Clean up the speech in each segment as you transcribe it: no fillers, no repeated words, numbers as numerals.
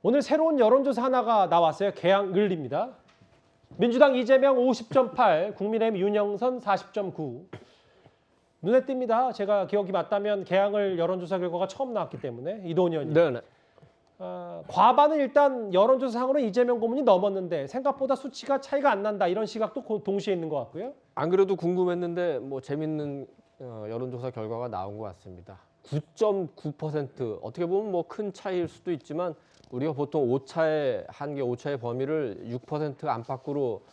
오늘 새로운 여론조사 하나가 나왔어요. 개항을입니다. 민주당 이재명 50.8, 국민의힘 윤영선 40.9. 눈에 띕니다. 제가 기억이 맞다면 개항을 여론조사 결과가 처음 나왔기 때문에 이도훈 의원님. 네네. 과반은 일단 여론조사상으로 이재명 고문이 넘었는데 생각보다 수치가 차이가 안 난다. 이런 시각도 동시에 있는 것 같고요. 안 그래도 궁금했는데 뭐 재밌는 여론조사 결과가 나온 것 같습니다. 9.9% 어떻게 보면 뭐 큰 차이일 수도 있지만 우리가 보통 오차의 한계, 오차의 범위를 6% 안팎으로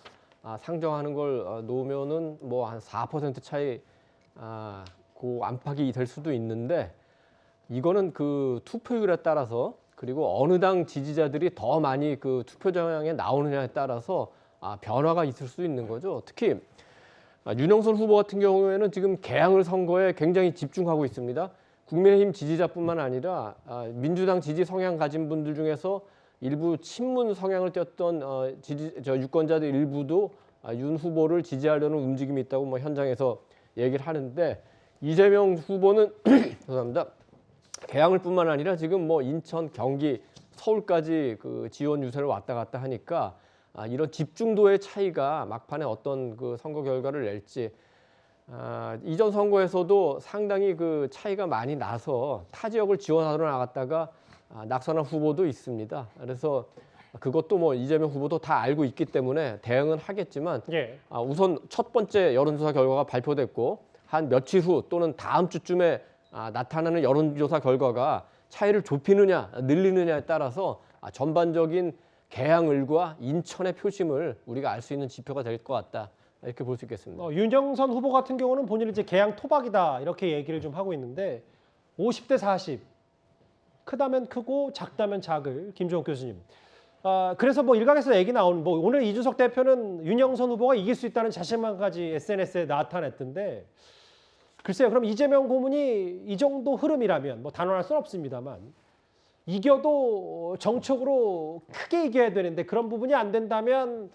상정하는 걸 놓으면은 뭐 한 4% 차이 그 안팎이 될 수도 있는데 이거는 그 투표율에 따라서 그리고 어느 당 지지자들이 더 많이 그 투표장에 나오느냐에 따라서 변화가 있을 수 있는 거죠. 특히 윤영선 후보 같은 경우에는 지금 개항을 선거에 굉장히 집중하고 있습니다. 국민의힘 지지자뿐만 아니라 민주당 지지 성향 가진 분들 중에서 일부 친문 성향을 띄었던 유권자들 일부도 윤 후보를 지지하려는 움직임이 있다고 뭐 현장에서 얘기를 하는데 이재명 후보는 죄송합니다. 개항을 뿐만 아니라 지금 뭐 인천, 경기, 서울까지 그 지원 유세를 왔다 갔다 하니까 이런 집중도의 차이가 막판에 어떤 그 선거 결과를 낼지 이전 선거에서도 상당히 그 차이가 많이 나서 타 지역을 지원하러 나갔다가 낙선한 후보도 있습니다. 그래서 그것도 뭐 이재명 후보도 다 알고 있기 때문에 대응은 하겠지만 예. 우선 첫 번째 여론조사 결과가 발표됐고 한 며칠 후 또는 다음 주쯤에 나타나는 여론조사 결과가 차이를 좁히느냐 늘리느냐에 따라서 전반적인 개항을과 인천의 표심을 우리가 알 수 있는 지표가 될 것 같다. 이렇게 볼 수 있겠습니다. 윤영선 후보 같은 경우는 본인은 이제 개항 토박이다 이렇게 얘기를 좀 하고 있는데 50대 40 크다면 크고 작다면 작을 김종욱 교수님. 그래서 뭐 일각에서 얘기 나오는 뭐 오늘 이준석 대표는 윤영선 후보가 이길 수 있다는 자신만까지 SNS에 나타냈던데 글쎄요. 그럼 이재명 고문이 이 정도 흐름이라면 뭐 단언할 수는 없습니다만 이겨도 정책으로 크게 이겨야 되는데 그런 부분이 안 된다면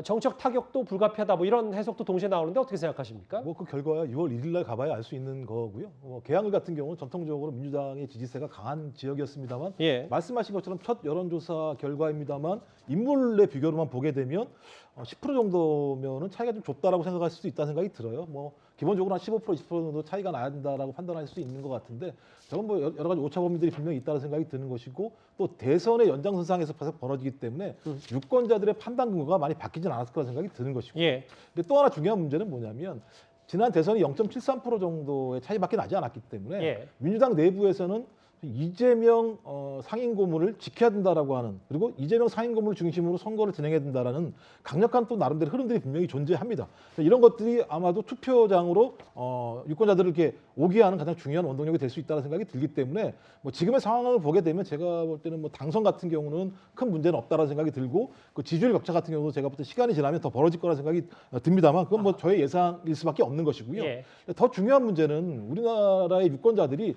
정책 타격도 불가피하다 뭐 이런 해석도 동시에 나오는데 어떻게 생각하십니까? 뭐 그 결과야 6월 1일 날 가봐야 알 수 있는 거고요. 개항을 같은 경우는 전통적으로 민주당의 지지세가 강한 지역이었습니다만 예. 말씀하신 것처럼 첫 여론조사 결과입니다만 인물의 비교로만 보게 되면 10% 정도면은 차이가 좀 좁다라고 생각할 수도 있다는 생각이 들어요. 뭐 기본적으로 한 15% 20% 정도 차이가 나야 된다라고 판단할 수 있는 것 같은데 저건 뭐 여러 가지 오차 범위들이 분명히 있다는 생각이 드는 것이고 또 대선의 연장선상에서 벌어지기 때문에 유권자들의 판단 근거가 많이 바뀌진 않았을 거라 생각이 드는 것이고 예. 근데 또 하나 중요한 문제는 뭐냐면 지난 대선이 0.73% 정도의 차이밖에 나지 않았기 때문에 예. 민주당 내부에서는 이재명 상임 고문을 지켜야 된다라고 하는 그리고 이재명 상임 고문을 중심으로 선거를 진행해야 된다라는 강력한 또 나름대로 흐름들이 분명히 존재합니다. 이런 것들이 아마도 투표장으로 유권자들을 이렇게 오게 하는 가장 중요한 원동력이 될 수 있다는 생각이 들기 때문에 뭐 지금의 상황을 보게 되면 제가 볼 때는 뭐 당선 같은 경우는 큰 문제는 없다라는 생각이 들고 그 지지율 격차 같은 경우도 제가 볼 때 시간이 지나면 더 벌어질 거라는 생각이 듭니다만 그건 뭐 저의 예상일 수밖에 없는 것이고요. 예. 더 중요한 문제는 우리나라의 유권자들이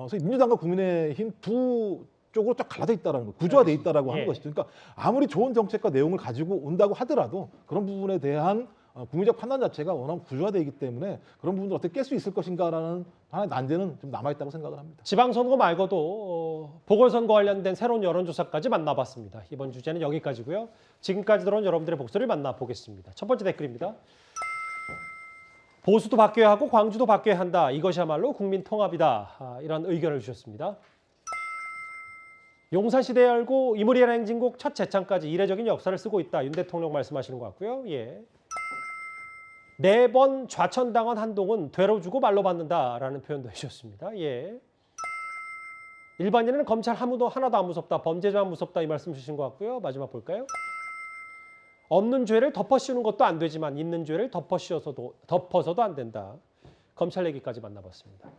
소위 민주당과 국민의힘 두 쪽으로 쫙 갈라져 있다라는 거, 구조화돼 있다라고 하는 예. 것이죠. 그러니까 아무리 좋은 정책과 내용을 가지고 온다고 하더라도 그런 부분에 대한 국민적 판단 자체가 워낙 구조화되어 있기 때문에 그런 부분을 어떻게 깰 수 있을 것인가라는 하나의 난제는 좀 남아있다고 생각을 합니다. 지방선거 말고도 보궐선거 관련된 새로운 여론조사까지 만나봤습니다. 이번 주제는 여기까지고요. 지금까지 들어온 여러분들의 목소리를 만나보겠습니다. 첫 번째 댓글입니다. 보수도 바뀌어야 하고 광주도 바뀌어야 한다. 이것이야말로 국민 통합이다. 이런 의견을 주셨습니다. 용산시대 열고 이무리엘 행진곡 첫 재창까지 이례적인 역사를 쓰고 있다. 윤 대통령 말씀하시는 것 같고요. 예. 4번 좌천당한 한동훈 되로 주고 말로 받는다라는 표현도 해주셨습니다. 예. 일반인은 검찰 하나도 안 무섭다. 범죄자만 무섭다. 이 말씀 주신 것 같고요. 마지막 볼까요? 없는 죄를 덮어씌우는 것도 안 되지만 있는 죄를 덮어서도 안 된다. 검찰 얘기까지 만나봤습니다.